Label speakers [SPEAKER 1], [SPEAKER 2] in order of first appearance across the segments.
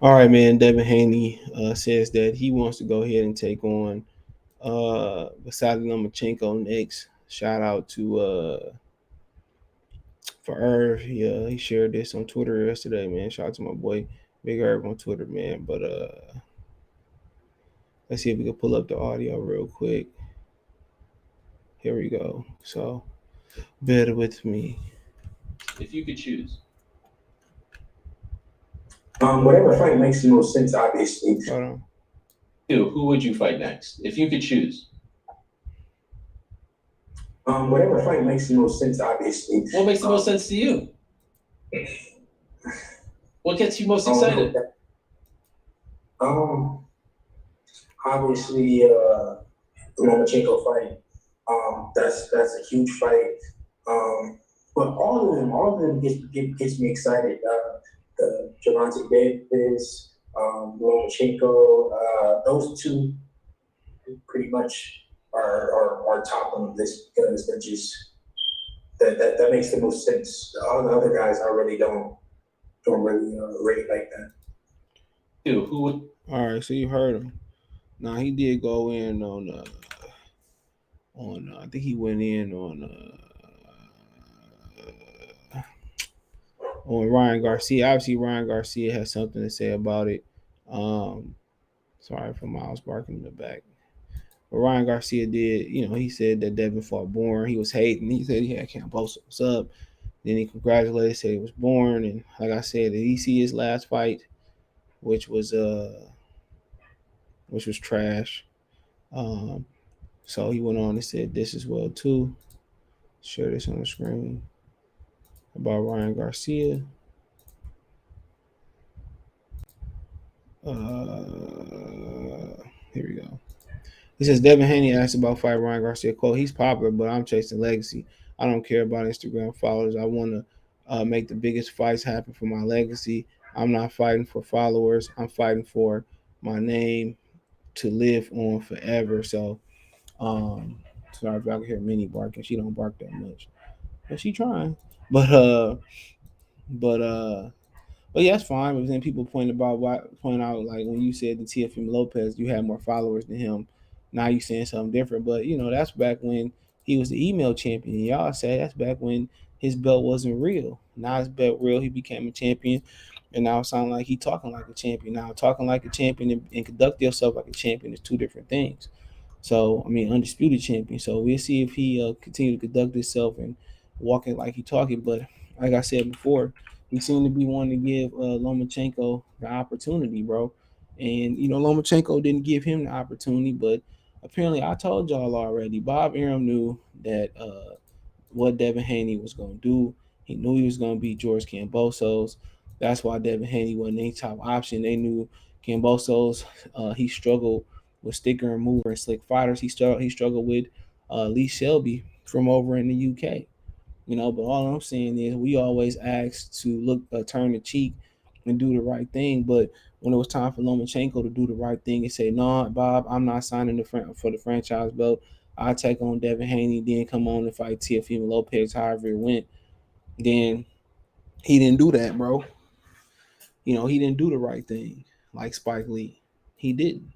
[SPEAKER 1] All right, man. Devin Haney says that he wants to go ahead and take on Vasiliy Lomachenko next. Shout out to for Irv. He shared this on Twitter yesterday, man. Shout out to my boy Big Irv on Twitter, man. But let's see if we can pull up the audio real quick. Here we go. So bear with me. If you could choose.
[SPEAKER 2] Whatever fight makes the most sense, obviously.
[SPEAKER 1] Hold on. Who would you fight next? If you could choose.
[SPEAKER 2] Whatever fight makes the most sense, obviously.
[SPEAKER 1] What makes the most sense to you? What gets you most excited?
[SPEAKER 2] Um, Obviously, the Lomachenko fight. That's a huge fight. Um, but all of them gets me excited. The Javante Davis, Lomachenko, those two pretty much are top on the list because they're just that makes the most sense. All the other guys I really don't really rate like that.
[SPEAKER 1] Who would? All right, so you heard him. Now he did go in on I think he went in on Ryan Garcia. Obviously, Ryan Garcia has something to say about it. Um, Sorry for Miles barking in the back. But Ryan Garcia did, he said that Devin fought Bourne. He was hating. He said he had Cambosa. What's up? Then he congratulated, said he was born. And like I said, did he see his last fight, which was trash. Um, so he went on and said this as well too. Share this on the screen about Ryan Garcia. Here we go. He says Devin Haney asked about fight Ryan Garcia. Quote, he's popular, but I'm chasing legacy. I don't care about Instagram followers. I want to make the biggest fights happen for my legacy. I'm not fighting for followers. I'm fighting for my name to live on forever. So, sorry if y'all can hear Minnie barking. She don't bark that much, but she trying. But but uh, but yeah, it's fine. But then people point out like when you said the Teofimo Lopez, you had more followers than him. Now you saying something different. But that's back when he was the email champion. Y'all say that's back when his belt wasn't real. Now his belt real. He became a champion, and now it sounds like he talking like a champion. Now talking like a champion and conduct yourself like a champion is two different things. So I mean, undisputed champion. So we'll see if he continue to conduct himself and walking like he talking. But like I said before, he seemed to be wanting to give Lomachenko the opportunity, bro. And Lomachenko didn't give him the opportunity, but apparently I told y'all already. Bob Arum knew that what Devin Haney was gonna do. He knew he was gonna beat George Kambosos. That's why Devin Haney wasn't any top option. They knew Kambosos. He struggled with sticker and mover and slick fighters. He struggled with Lee Shelby from over in the UK. But all I'm saying is we always ask to turn the cheek and do the right thing. But when it was time for Lomachenko to do the right thing and say, "No, Bob, I'm not signing for the franchise belt. I take on Devin Haney, then come on and fight Teofimo Lopez, however it went." Then he didn't do that, bro. He didn't do the right thing like Spike Lee. He didn't.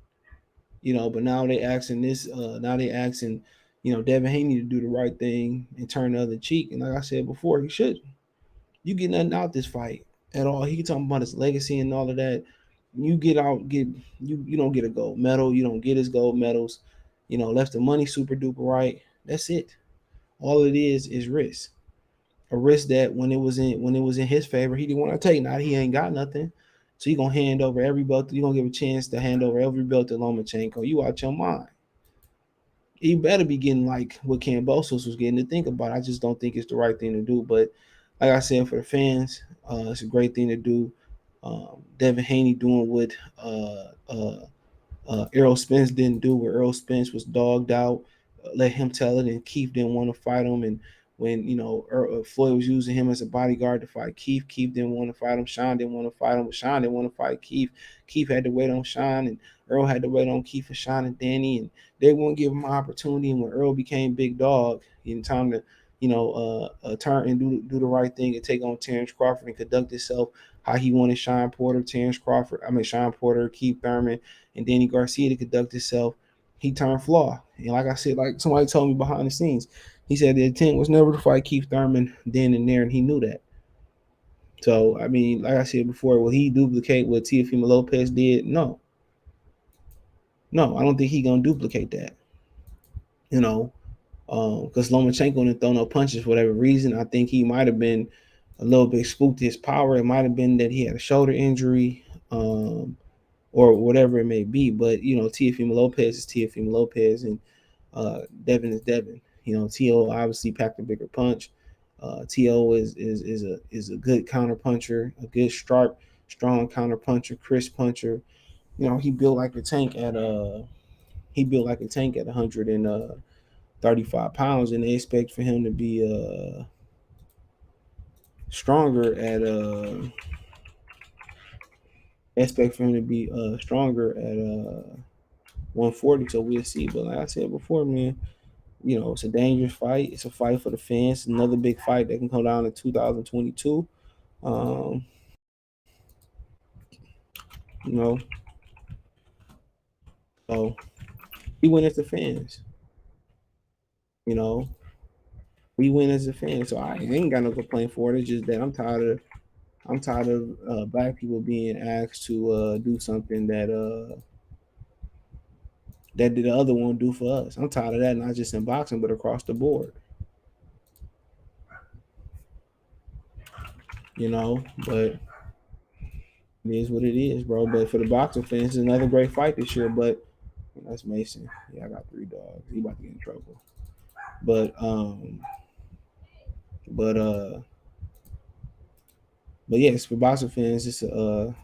[SPEAKER 1] But now they asking this. Now they asking, Devin Haney to do the right thing and turn the other cheek. And like I said before, he shouldn't. You get nothing out this fight at all. He talking about his legacy and all of that. You don't get a gold medal. You don't get his gold medals. Left the money super duper right. That's it. All it is risk. A risk that when it was in his favor, he didn't want to take. Now he ain't got nothing. So you gonna hand over every belt. You gonna give a chance to hand over every belt to Lomachenko. You out your mind. He better be getting like what Kambosos was getting to think about. I just don't think it's the right thing to do. But like I said, for the fans, it's a great thing to do. Devin Haney doing what Errol Spence didn't do, where Errol Spence was dogged out, let him tell it, and Keith didn't want to fight him. And when Floyd was using him as a bodyguard to fight Keith, Keith didn't want to fight him. Sean didn't want to fight him, but Sean didn't want to fight Keith. Keith had to wait on Sean, and Earl had to wait on Keith and Sean and Danny, and they wouldn't give him an opportunity. And when Earl became big dog, in time to turn and do the right thing and take on Terrence Crawford and conduct himself how he wanted Sean Porter, Keith Thurman, and Danny Garcia to conduct himself. He turned flaw. And like I said, like somebody told me behind the scenes, he said the intent was never to fight Keith Thurman then and there, and he knew that. So I mean, like I said before, will he duplicate what Teofimo Lopez did? No, no, I don't think he gonna duplicate that. You know, because Lomachenko didn't throw no punches for whatever reason. I think he might have been a little bit spooked his power. It might have been that he had a shoulder injury, or whatever it may be. But Teofimo Lopez is Teofimo Lopez, and Devin is Devin. To obviously packed a bigger punch. To is a good counter puncher, a good sharp, strong counter puncher, crisp puncher. He built like a tank at 135 pounds, and they expect for him to be stronger at stronger at 140. So we'll see. But like I said before, man, it's a dangerous fight. It's a fight for the fans. Another big fight that can come down in 2022. Um, you know, so we win as the fans. You know, we win as a fan. So I ain't got no complaint for it. It's just that I'm tired of black people being asked to do something that the other one do for us. I'm tired of that, not just in boxing, but across the board. But it is what it is, bro. But for the boxing fans, it's another great fight this year. But that's Mason. Yeah, I got three dogs. He about to get in trouble. But but uh, but yes, for boxing fans, it's a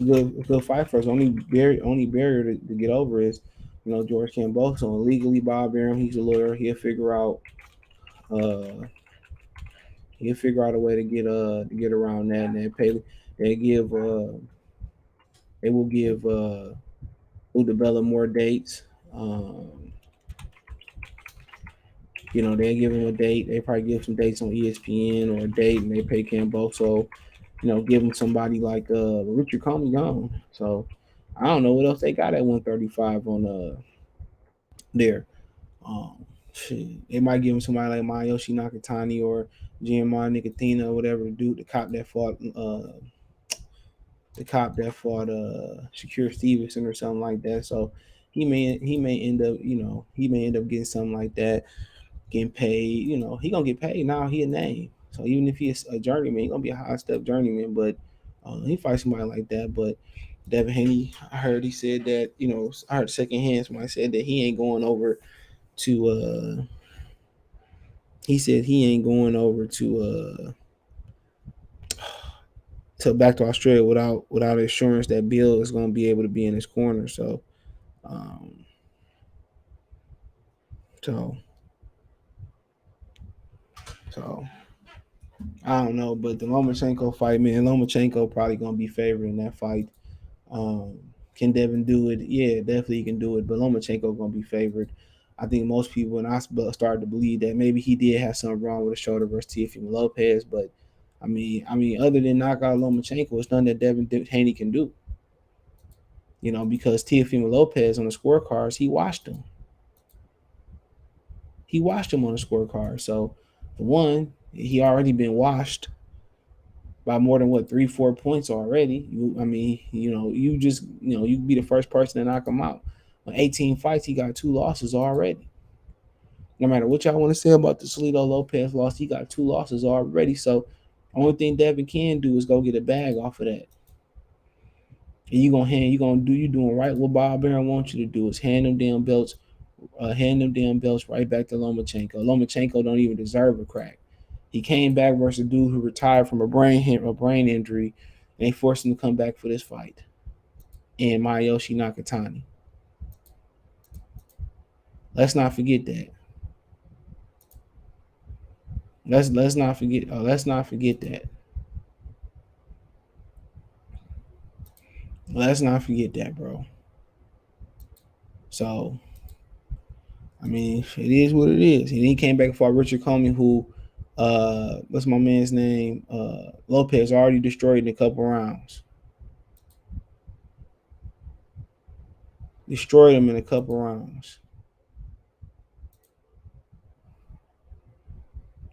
[SPEAKER 1] good fight for us. Only barrier to get over is, George Camboso. So legally, Bob Arum, he's a lawyer. Uh he'll figure out a way to get around that, and they give they will give Udabella more dates. Um, they give him a date. They probably give some dates on ESPN or a date, and they pay Camboso. Give him somebody like Richard Comey gone. So I don't know what else they got at 135 on there. Um, shit. They might give him somebody like Mayoshi Nakatani or Gianmarco Nicotina or whatever to do the cop that fought Shakir Stevenson or something like that. So he may end up getting something like that, getting paid. He gonna get paid now. He a name. So even if he's a journeyman, he gonna be a high step journeyman. But he fight somebody like that. But Devin Haney, I heard he said that. I heard secondhand somebody said that he ain't going over to. He said he ain't going over to back to Australia without assurance that Bill is going to be able to be in his corner. Um, so, so I don't know, but the Lomachenko fight, man, Lomachenko probably going to be favored in that fight. Um, can Devin do it? Yeah, definitely he can do it, but Lomachenko going to be favored. I think most people, and I started to believe that maybe he did have something wrong with his shoulder versus Teofimo Lopez, but I mean, other than knock out Lomachenko, it's nothing that Devin Haney can do. Because Teofimo Lopez on the scorecards, he watched him. He watched him on the scorecard. So, for one, he already been washed by more than 3-4 points already. You be the first person to knock him out. On 18 fights, he got 2 losses already. No matter what y'all want to say about the Salido Lopez loss, he got 2 losses already. So, only thing Devin can do is go get a bag off of that. And you doing right what Bob Arum wants you to do is hand them damn belts right back to Lomachenko. Lomachenko don't even deserve a crack. He came back versus a dude who retired from a brain injury, and they forced him to come back for this fight. And Mayoshi Nakatani. Let's not forget that. Let's not forget. Let's not forget that. Let's not forget that, bro. So I mean, it is what it is. And he came back for Richard Comey, who, what's my man's name? Lopez already destroyed in a couple rounds. Destroyed him in a couple rounds.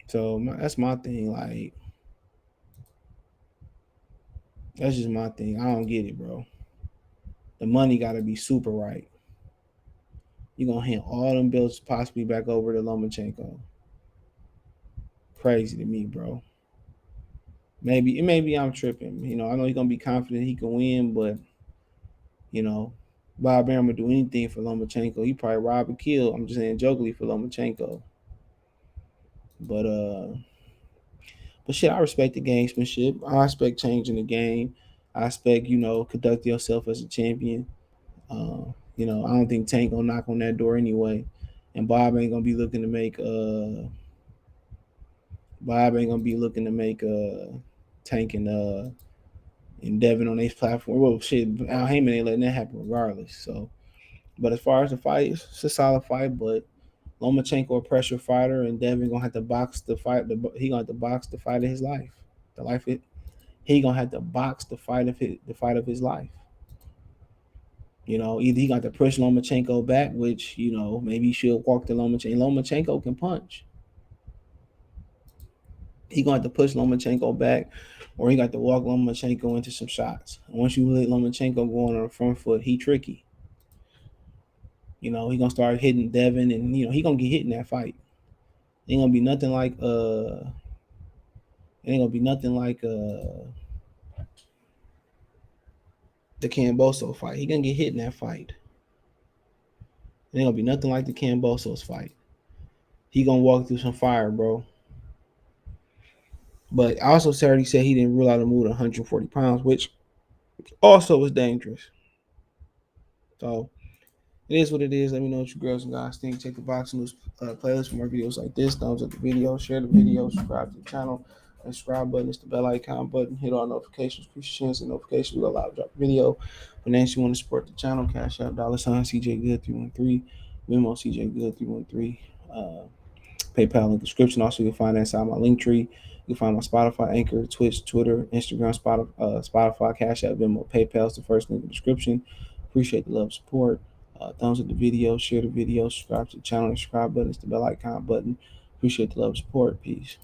[SPEAKER 1] So that's my thing. Like, that's just my thing. I don't get it, bro. The money got to be super right. You're going to hand all them bills possibly back over to Lomachenko. Crazy to me, bro. Maybe I'm tripping. I know he's gonna be confident he can win, but you know, Bob Arum would do anything for Lomachenko. He probably rob and kill. I'm just saying jokingly for Lomachenko. But but shit, I respect the gamesmanship. I respect changing the game. I respect, conduct yourself as a champion. I don't think Tank gonna knock on that door anyway. And Bob ain't gonna be looking to make Tank and Devin on his platform. Well, shit, Al Heyman ain't letting that happen regardless. So, but as far as the fight, it's a solid fight. But Lomachenko a pressure fighter, and Devin gonna have to box the fight. He gonna have to box the fight of his life. The life it. He gonna have to box the fight of his life. Either he got to push Lomachenko back, which maybe he should walk to Lomachenko. Lomachenko can punch. He gonna have to push Lomachenko back, or he got to walk Lomachenko into some shots. And once you let Lomachenko go on the front foot, he tricky. He gonna start hitting Devin, and he gonna get hit in that fight. It ain't gonna be nothing like it ain't gonna be nothing like the Camboso fight. He gonna get hit in that fight. It ain't gonna be nothing like the Camboso's fight. He gonna walk through some fire, bro. But also Saturday said he didn't rule out a move at 140 pounds, which also is dangerous. So it is what it is. Let me know what you girls and guys think. Check the boxing news playlist for more videos like this. Thumbs up the video, share the video, subscribe to the channel. And subscribe button is the bell icon button. Hit all notifications, push chance and notifications. We go live drop video. But then you want to support the channel, cash out $sign CJ Good 313, Venmo CJ Good 313. PayPal in the description. Also, you can find that inside my link tree. You can find my Spotify, Anchor, Twitch, Twitter, Instagram, Spotify, Cash App, Venmo, PayPal is the first link in the description. Appreciate the love, support. Thumbs up the video, share the video, subscribe to the channel. The subscribe button is the bell icon button. Appreciate the love, support. Peace.